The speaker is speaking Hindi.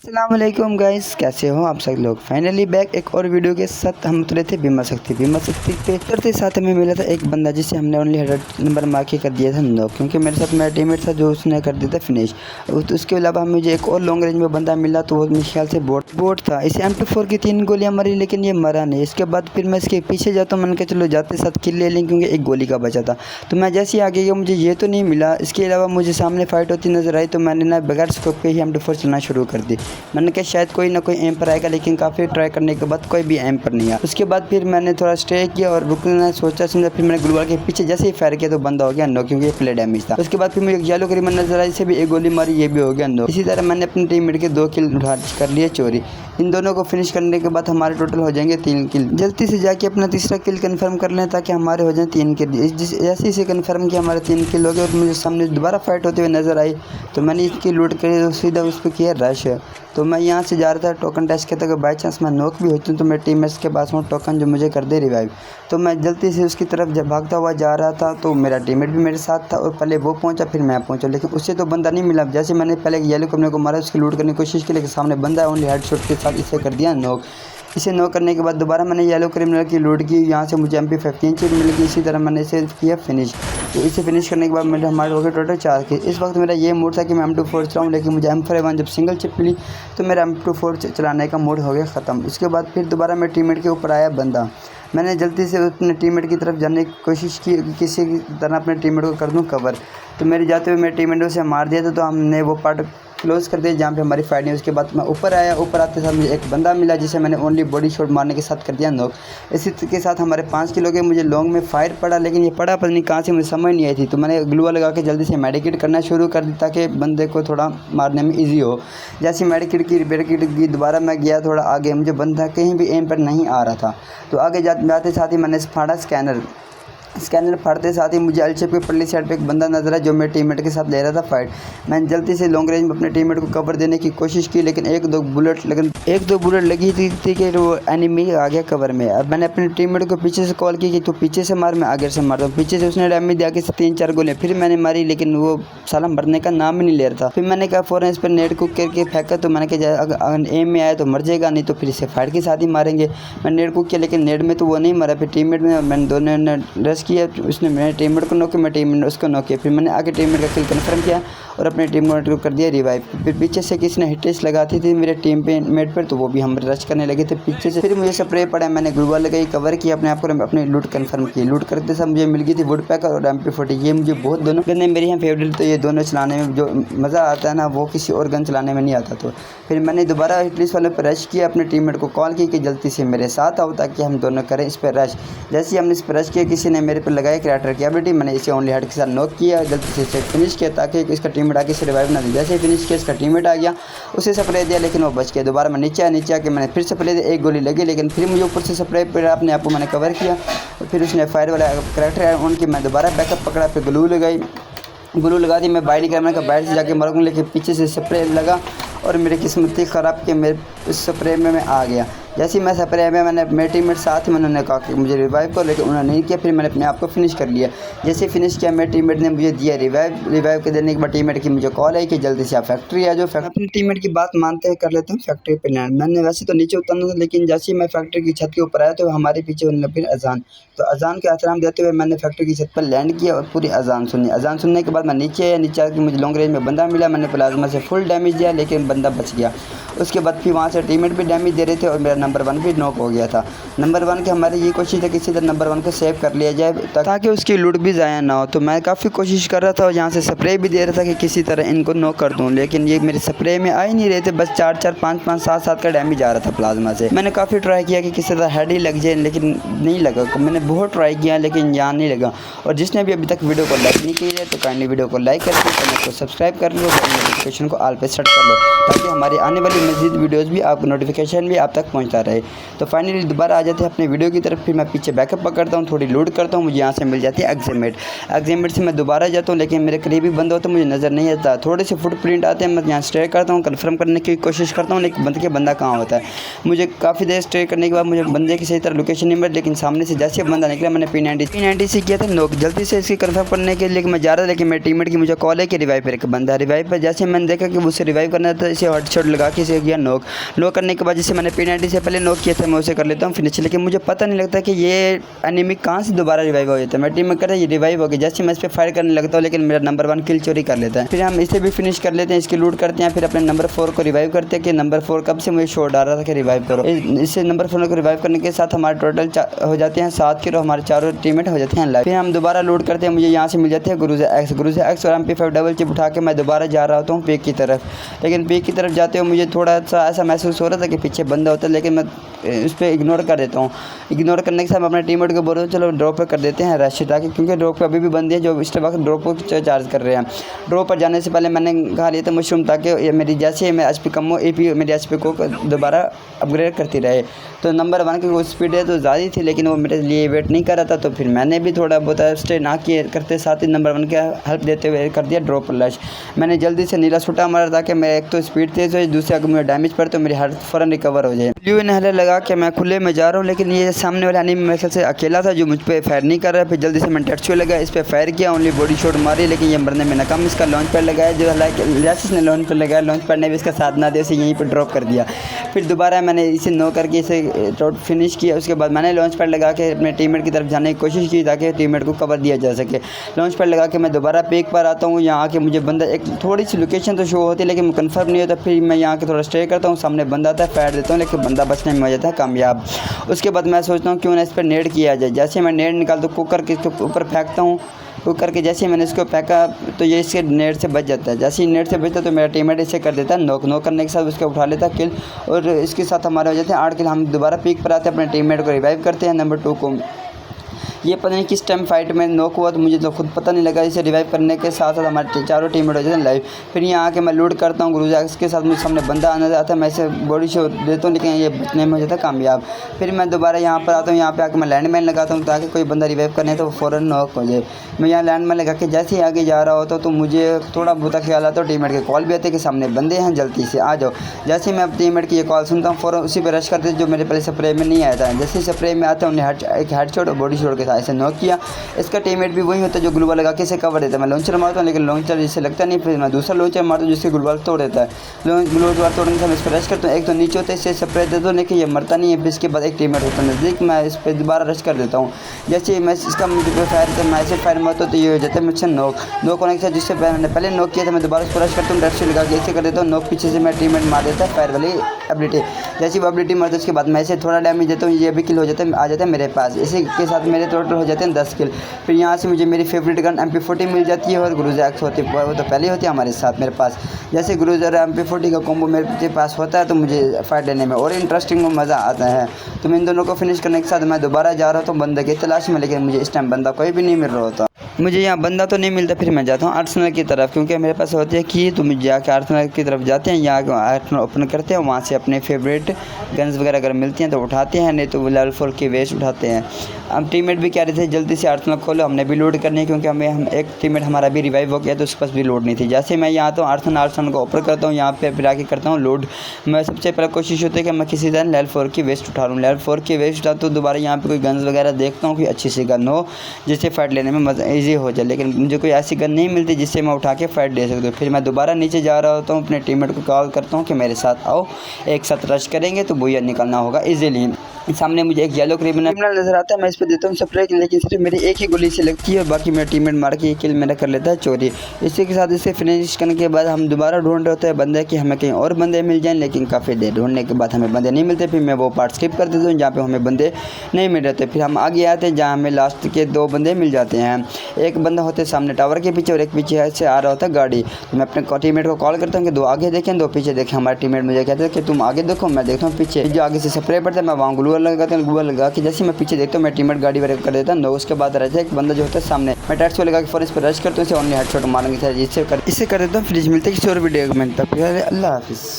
अस्सलामुअलैकुम गाइस, कैसे हो आप सब लोग। फाइनली बैक एक और वीडियो के साथ। हम उतरे थे बीमा शक्ति पे उतरते साथ हमें मिला था एक बंदा जिसे हमने ओनली 100 नंबर मार्क कर दिया था नो, क्योंकि मेरे साथ मेरा टीममेट था जो उसने कर दिया था फिनिश। तो उसके अलावा मुझे एक और लॉन्ग रेंज में बंदा मिला, तो वो मेरे ख्याल से बोट था। इसे MP4 की 3 गोलियाँ मारी लेकिन ये मरा नहीं। इसके बाद फिर मैं इसके पीछे जाता हूँ, मैंने कहा चलो जाते साथ किल ले लें, क्योंकि एक गोली का बचा था। तो मैं जैसे ही आगे गया मुझे ये तो नहीं मिला। इसके अलावा मुझे सामने फाइट होती नजर आई, तो मैंने ना बगैर स्कोप पे ही MP4 चलाना शुरू कर दी। मैंने कहा शायद कोई ना कोई एम पर आएगा, लेकिन काफ़ी ट्राई करने के बाद कोई भी एम पर नहीं आया। उसके बाद फिर मैंने थोड़ा स्टे किया और रुकना सोचा समझा। फिर मैंने ग्लूवाल के पीछे जैसे ही फायर किया तो बंदा हो गया नो, क्योंकि ये प्ले डैमेज था। उसके बाद फिर मुझे एक येलो करीबन नजर आई, से भी एक गोली मारी, ये भी हो गया नो। इसी तरह मैंने अपने टीममेट के 2 किल कर लिए चोरी। इन दोनों को फिनिश करने के बाद हमारे टोटल हो जाएंगे 3 किल। जल्दी से जाके अपना तीसरा किल कंफर्म कर लें ताकि हमारे हो जाए 3 किल। जैसे इसे कंफर्म किया हमारे 3 किल हो गए और मुझे सामने दोबारा फाइट होते हुए नजर आई, तो मैंने इसकी लूट करी, सीधा उस पर किया रश। तो मैं यहाँ से जा रहा था टोकन टेस्ट के तक, बाई चांस मैं नॉक भी होती हूँ तो मेरे टीममेट्स के पास हूँ टोकन जो मुझे कर दे रिवाइव। तो मैं जल्दी से उसकी तरफ जब भागता हुआ जा रहा था, तो मेरा टीममेट भी मेरे साथ था और पहले वो पहुंचा फिर मैं पहुंचा, लेकिन उससे तो बंदा नहीं मिला। जैसे मैंने पहले येलो कमरे को मारा, उसकी लूट करने की कोशिश की, लेकिन सामने बंदा ओनली हेडशॉट के साथ इसे कर दिया नॉक। इसे नॉक करने के बाद दोबारा मैंने येलो क्रिमिनल की लूट की, यहाँ से मुझे MP15 चीज मिल गई। इसी तरह मैंने इसे किया फिनिश। तो इसे फिनिश करने के बाद मेरे हमारे हो गए टोटल 4 के। इस वक्त मेरा ये मूड था कि मैं M24 चलाऊँ, लेकिन मुझे M4A1 जब सिंगल चिप मिली तो मेरा M24 चलाने का मूड हो गया ख़त्म। उसके बाद फिर दोबारा मेरे टीममेट के ऊपर आया बंदा। मैंने जल्दी से अपने टीममेट की तरफ जाने की कोशिश की, किसी तरह अपने टीममेट को कर दूं कवर। तो मेरे जाते हुए मेरे टीममेट से मार दिया था, तो हमने वो पार्ट क्लोज कर दिया जहाँ पे हमारी फाइट नहीं। उसके बाद मैं ऊपर आया, ऊपर आते साथ मुझे एक बंदा मिला जिसे मैंने ओनली बॉडी शॉट मारने के साथ कर दिया नॉक। इसी के साथ हमारे 5 किलो के। मुझे लॉन्ग में फायर पड़ा, लेकिन ये पड़ा पता नहीं कहाँ से, मुझे समझ नहीं आई थी। तो मैंने ग्लूवा लगा के जल्दी से मेडिकेट करना शुरू कर दी ताकि बंदे को थोड़ा मारने में ईजी हो। जैसे मेडिकेट की दोबारा मैं गया थोड़ा आगे, मुझे बंदा कहीं भी एम पर नहीं आ रहा था। तो आगे जाते साथ ही मैंने फाड़ा स्कैनर फाड़ते साथ ही मुझे एलशिप के पल्ली साइड पे एक बंदा नजर आया जो मेरे टीममेट के साथ ले रहा था फाइट। मैंने जल्दी से लॉन्ग रेंज में अपने टीममेट को कवर देने की कोशिश की, लेकिन एक दो बुलेट लगी थी कि वो एनिमी आ गया कवर में। अब मैंने अपने टीममेट को पीछे से कॉल की कि तू पीछे से मार, मैं आगे से मारता हूँ। पीछे से उसने डैमेज दिया कि 3-4 गोलियाँ फिर मैंने मारी, लेकिन वो साला मरने का नाम ही नहीं ले रहा था। फिर मैंने कहा फ़ौरन इस पर नेट कुक करके फेंका, तो मैंने कहा अगर एम में आया तो मर जाएगा, नहीं तो फिर इसे फाइट के साथ ही मारेंगे। मैंने नेट कुक किया, लेकिन नेट में तो वो नहीं मरा। फिर टीममेट में मैंने दोनों ने रश किया, उसने मेरे टीममेट को नॉक किया, मेरे टीममेट ने उसको नॉक किया। फिर मैंने आगे टीममेट का किल कंफर्म किया और अपने टीममेट को कर दिया रिवाइव। फिर पीछे से किसी ने हिटेस लगाती थी मेरे टीममेट पर, तो वो भी हम रश करने लगे थे पीछे से। फिर मुझे स्प्रे पड़ा, मैंने ग्लूवा लगाई, कवर किया अपने आप को, अपनी लूट कंफर्म की। लूट करते समय मुझे मिल गई थी वुड पैकर और MP40। ये मुझे बहुत दोनों गन्ने मेरी हैं फेवरेट, तो ये दोनों चलाने में जो मज़ा आता है ना, वो किसी और गन चलाने में नहीं आता। तो फिर मैंने दोबारा हिटलिस्ट वाले पर रश किया, अपने टीममेट को कॉल की कि जल्दी से मेरे साथ आओ ताकि हम दोनों करें इस पर रश। जैसे ही हमने इस पर रश किया, किसी ने मेरे पर लगाया क्रिएटर की एबिलिटी, मैंने इसे ओनली हेड के साथ नॉक किया, जल्दी से इसे फिनिश किया ताकि इसका टीममेट आके इसे रिवाइव ना दे। जैसे ही फिनिश किया, इसका टीममेट आ गया, उसे स्प्रे दिया, लेकिन वो बच गया। दोबारा मैं नीचे आके मैंने फिर स्प्रे दिया, एक गोली लगी, लेकिन फिर मुझे ऊपर से स्प्रे पर अपने आप को मैंने कवर किया। और फिर उसने फायर वाला क्रिएटर ऑन की, मैं दोबारा बैकअप पकड़ा, फिर ग्लू लगा दी। मैं बाइट करने का बाइट से जाके मरूंगा, लेकिन पीछे से स्प्रे लगा और मेरी किस्मत ही ख़राब कि मेरे उस स्प्रे में मैं आ गया। जैसे ही मैं स्प्रे में, मैंने मेरे टीममेट साथ में, उन्होंने कहा कि मुझे रिवाइव करो, लेकिन उन्होंने नहीं किया। फिर मैंने अपने आप को फिनिश कर लिया। जैसे फिनिश किया, मेरे टीममेट ने मुझे दिया रिवाइव के देने के बाद टीममेट की मुझे कॉल आई कि जल्दी से आप फैक्ट्री आ जाओ। अपने टीममेट की बात मानते हैं, कर लेते हैं फैक्ट्री पे लैंड। मैंने वैसे तो नीचे उतरना था, लेकिन जैसे ही मैं फैक्ट्री की छत के ऊपर आया तो हमारे पीछे होने लगी अजान। तो अजान के एहतराम देते हुए मैंने फैक्ट्री की छत पर लैंड किया और पूरी अजान सुनी। अजान सुनने के बाद मैं नीचे आया, नीचे आकर मुझे लॉन्ग रेंज में बंदा मिला। मैंने प्लाज्मा से फुल डैमेज दिया, लेकिन बंदा बच गया। उसके बाद फिर वहाँ से टीममेट भी डैमेज दे रहे थे और मेरा नंबर 1 भी नॉक हो गया था। नंबर 1 की हमारी ये कोशिश है कि किसी तरह नंबर 1 को सेव कर लिया जाए ताकि उसकी लूट भी ज़ाया ना हो। तो मैं काफ़ी कोशिश कर रहा था और यहाँ से स्प्रे भी दे रहा था कि किसी तरह इनको नॉक कर दूँ, लेकिन ये मेरे स्प्रे में आ ही नहीं रहे थे। बस 4-4, 5-5, 7-7 का डैमेज आ रहा था प्लाज्मा से। मैंने काफ़ी ट्राई किया कि किसी तरह हेड ही लग जाए, लेकिन नहीं लगा। मैंने बहुत ट्राई किया, लेकिन यहाँ नहीं लगा। और जिसने भी अभी तक वीडियो को लाइक नहीं किया है तो काइंडली वीडियो को लाइक करके चैनल को सब्सक्राइब कर लो और नोटिफिकेशन को ऑल पे सेट कर लो ताकि हमारी आने वाली मज़ीद वीडियोज़ भी आपको नोटिफिकेशन भी आप तक पहुँचे। पहुँचा रहे। तो फाइनली दोबारा आ जाते हैं अपने वीडियो की तरफ। फिर मैं पीछे बैकअप पकड़ता हूँ, थोड़ी लोड करता हूँ, मुझे यहाँ से मिल जाती है एग्जामेट से मैं दोबारा जाता हूँ, लेकिन मेरे करीबी बंदा होता है मुझे नज़र नहीं आता। थोड़े से फुटप्रिंट आते हैं, मैं यहाँ स्टे करता हूँ, कन्फर्म करने की कोशिश करता हूँ लेकिन बंदा कहाँ होता है। मुझे काफ़ी देर स्टे करने के बाद मुझे बंदे की सही तरह लोकेशन नहीं मिली, लेकिन सामने से जैसे बंदा निकला मैंने P90 से किया था नॉक। जल्दी से इसकी कन्फर्म करने के लिए मैं जा रहा था, लेकिन मेरे टीममेट की मुझे कॉल है कि रिवाइव पर एक बंदा रिवाइव पर। जैसे मैंने देखा कि उसे रिवाइव करना था, इसे हेडशॉट लगा के इसे किया नॉक करने के बाद जिसे मैंने P90 से पहले नॉक किया था मैं उसे कर लेता हूँ फिनिश। लेकिन मुझे पता नहीं लगता कि ये एनिमी कहाँ से दोबारा रिवाइव हो जाता है। मेरी टीम में कहता है ये रिवाइव हो गया, जैसे मैं इस पर फायर करने लगता हूँ लेकिन मेरा नंबर 1 किल चोरी कर लेता है। फिर हम इसे भी फिनिश कर लेते हैं, इसकी लूट करते हैं, फिर अपने नंबर 4 को रिवाइव करते हैं कि नंबर 4 कब से मुझे शॉट आ रहा था कि रिवाइव करो। इससे नंबर 4 को रिवाइव करने के साथ हमारे टोटल हो जाते हैं 7 किल, हमारे चारों टीममेट हो जाते हैं लाइव। फिर हम दोबारा लूट करते हैं, मुझे यहाँ से मिल जाते हैं गुरुज़ा एक्स और MP5 डबल चिप उठा के मैं दोबारा जा रहा होता हूँ पीक की तरफ। लेकिन पीक की तरफ जाते हुए मुझे थोड़ा सा ऐसा महसूस हो रहा था कि पीछे बंदा होता है, लेकिन मैं उस पर इग्नोर कर देता हूँ। इग्नोर करने के साथ अपने टीममेट को बोल रहा हूँ चलो ड्रॉप पर कर देते हैं रश, ताकि क्योंकि ड्रॉप पर अभी भी बंदे हैं जो इस वक्त ड्रॉप पर चार्ज कर रहे हैं। ड्रॉप पर जाने से पहले मैंने खा लिया था मशरूम, ताकि मेरी जैसे मैं HP कम हो AP मेरी HP को दोबारा अपग्रेड करती रहे। तो नंबर 1 की वो स्पीड है तो ज़्यादा थी, लेकिन वो मेरे लिए वेट नहीं कर रहा था, तो फिर मैंने भी थोड़ा बहुत स्टे ना किए करते साथ ही नंबर 1 के हेल्प देते हुए कर दिया ड्रॉप पर लश। मैंने जल्दी से नीला छुटा मारा ताकि मैं एक तो स्पीड तेज़ हो, दूसरे अगर मुझे डैमेज पड़े तो मेरी हार्ट फ़ौरन रिकवर हो जाए। ब्लू इनहेलर लगा के मैं खुले में जा रहा हूँ, लेकिन ये सामने वाला एनिमी मेरे ख्याल से अकेला था जो मुझ पर फायर नहीं कर रहा है। फिर जल्दी से मैंने टेटसू लगा, इस पर फायर किया, ओनली बॉडी शॉट मारी, लेकिन ये मरने में नाकाम। इसका लॉन्च पैड लगाया, जो जैसे ने लॉन्च पैड लगाया, लॉन्च पैड ने भी इसका साथ ना दिया, इसे यहीं पर ड्रॉप कर दिया। फिर दोबारा मैंने इसे नो करके इसे फिनिश किया। उसके बाद मैंने लॉन्च पैड लगा के अपने टीममेट की तरफ जाने की कोशिश की ताकि टीममेट को कवर दिया जा सके। लॉन्च पैड लगा के मैं दोबारा पीक पर आता हूँ, यहाँ आके मुझे बंदा एक थोड़ी सी लोकेशन तो शो होती है लेकिन कंफर्म नहीं होता। फिर मैं यहाँ के थोड़ा स्टे करता हूँ, सामने बंदा आता है, फायर देता हूँ, लेकिन बंदा बचने में हो जाता है कामयाब। उसके बाद मैं सोचता हूँ क्यों ना इस पर नेड किया जाए। जैसे मैं नेड निकालता हूँ कुकर के इसके ऊपर फेंकता हूँ, कुकर के जैसे मैंने इसको फेंका तो ये इसके नेट से बच जाता है। जैसे ही नेट से बचता है तो मेरा टीममेट इसे कर देता है नॉक करने के साथ उसको उठा लेता है किल, और इसके साथ हमारे हो जाते हैं 8 किल। हम दोबारा पीक पर आते हैं, अपने टीममेट को रिवाइव करते हैं नंबर 2 को। ये पता नहीं किस टाइम फाइट में नॉक हुआ तो मुझे तो खुद पता नहीं लगा। इसे रिवाइव करने के साथ साथ हमारे चारों टीममेट हो जाते हैं लाइव। फिर यहाँ आके मैं लूट करता हूँ गुरुज़ा के साथ, मुझे सामने बंदा आना आता है, मैं इसे बॉडी शो देता हूँ लेकिन ये बचने में हो जाता है कामयाब। फिर मैं दोबारा यहाँ पर आता हूँ, यहाँ पे आके मैं लैंडमाइन लगाता हूँ ताकि कोई बंदा रिवाइव करने तो फ़ौरन नॉक हो जाए। मैं यहाँ लैंडमाइन लगा के जैसे ही आगे जा रहा होता तो मुझे थोड़ा बहुत ख्याल आता है, टीममेट के कॉल भी आते हैं कि सामने बंदे हैं जल्दी से आ जाओ। जैसे ही मैं टीममेट की ये कॉल सुनता हूँ फ़ौरन उसी पर रश करते जो मेरे पहले स्प्रे में नहीं आया था। जैसे स्प्रे में आता है उन्हें एक हेडशॉट और बॉडी शॉट के साथ इसे नॉक किया। इसका टीममेट भी वही होता है जो ग्लूवाल लगा के इसे कवर देता है। मैं लॉन्चर मारता हूँ लेकिन लॉन्चर जिससे लगता नहीं, फिर मैं दूसरा लॉन्चर मारता हूँ जिससे ग्लूवाल तोड़ देता है। ग्लूवाल तोड़ने से मैं इस पर रश करता हूँ, एक तो नीचे होता है इससे स्प्रे देता हूँ लेकिन ये मरता नहीं है। फिर इसके बाद एक टीममेट होता है नज़दीक, मैं इस पर दोबारा रश कर देता हूँ। जैसे मैं इसका मुझे फायर कर मैं ऐसे फायर मारता हूँ तो ये हो जाता है मुझसे नॉक होने के साथ, जिससे मैंने पहले नॉक किया था मैं दोबारा उसको रश करता हूँ, डर लगा के ऐसे कर देता हूँ नॉक। पीछे से मैं टीममेट मार देता है फायर वाली एबिलिटी। जैसी वो एबिलिटी मारता है उसके बाद मैं इसे थोड़ा डैमेज देता हूँ, ये भी किल हो जाता है, आ जाता है मेरे पास। इसी के साथ मेरे टोटल हो जाते हैं 10 किल। फिर यहाँ से मुझे मेरी फेवरेट गन MP40 मिल जाती है और गुरुज़ा एक्स होती है, वो तो पहले होती है हमारे साथ मेरे पास। जैसे गुरुज़ा MP40 का कॉम्बो मेरे पास होता है तो मुझे फाइट लेने में और इंटरेस्टिंग मज़ा आता है। तो मैं इन दोनों को फिनिश करने के साथ मैं दोबारा जा रहा था बंदे की तलाश में, लेकिन मुझे इस टाइम बंदा कोई भी नहीं मिल रहा होता। मुझे यहाँ बंदा तो नहीं मिलता, फिर मैं जाता हूँ आर्सेनल की तरफ, क्योंकि मेरे पास होती है कि तो मुझे जाके आर्सेनल की तरफ जाते हैं, यहाँ आर्सेनल ओपन करते हैं, वहाँ से अपने फेवरेट गन्स वगैरह अगर मिलती हैं तो उठाते हैं, नहीं तो वो लेवल 4 की वेस्ट उठाते हैं। हम टीममेट भी कह रहे थे जल्दी से आर्सेनल खोलो, हमने भी लोड करनी है क्योंकि हम एक टीममेट हमारा भी रिवाइव हो गया तो उसके पास भी लोड नहीं थी। जैसे मैं यहाँ तो आर्सेनल को ओपन करता हूँ, यहाँ पे फिर आके करता हूँ लोड। मैं सबसे पहले कोशिश होती है कि मैं किसी तरह लेवल 4 की वेस्ट उठा लूँ। लेवल 4 की वेस्ट उठा तो दोबारा यहाँ पे कोई गन्स वगैरह देखता हूँ, कोई अच्छी सी गन हो जिससे फाइट लेने में मज़ा ईजी हो जाए, लेकिन मुझे कोई ऐसी गन नहीं मिलती जिससे मैं उठा के फाइट ले सकता हूँ। फिर मैं दोबारा नीचे जा रहा होता हूँ, अपने टीममेट को कॉल करता हूँ कि मेरे साथ आओ, एक साथ रश करेंगे तो बुया निकलना होगा इजीली। सामने मुझे एक येलो क्रिमिनल नजर आता है, मैं इस पर देता हूँ स्प्रे, लेकिन सिर्फ मेरी एक ही गोली से लगती है और बाकी मेरा टीममेट मार के किल मेरा कर लेता है चोरी। इसी के साथ इसे फिनिश करने के बाद हम दोबारा ढूंढ रहे होते हैं बंदे कि हमें कहीं और बंदे मिल जाएं, लेकिन काफ़ी देर ढूंढने के बाद हमें बंदे नहीं मिलते। फिर मैं वो पार्ट स्किप कर देता हूँ जहाँ पे हमें बंदे नहीं मिल रहे थे। फिर हम आगे आते हैं जहाँ हमें लास्ट के 2 बंदे मिल जाते हैं। एक बंदा होते सामने टावर के पीछे और एक पीछे से आ रहा होता है गाड़ी। तो मैं अपने टीममेट को कॉल करता हूँ कि 2 आगे देखें 2 पीछे देखें। हमारे टीममेट मुझे कहते हैं कि तुम आगे देखो, मैं देखता हूँ पीछे। जो आगे से स्प्रे पड़ता है मैं वहाँ ग्लूवाल लगाता हूँ, ग्लूवाल लगा कि जैसे मैं पीछे देखता हूँ मैं टीममेट गाड़ी वगैरह कर देता हूँ। उसके बाद रहता है एक बंदा जो होता है सामने, मैं टैक्स लगा के फॉरेस्ट पर रश करता हूँ, इसे ओनली हेडशॉट मारेंगे इससे कर देता हूँ। फिर मिलते हैं किसी और वीडियो में, तब अल्लाह हाफिज़।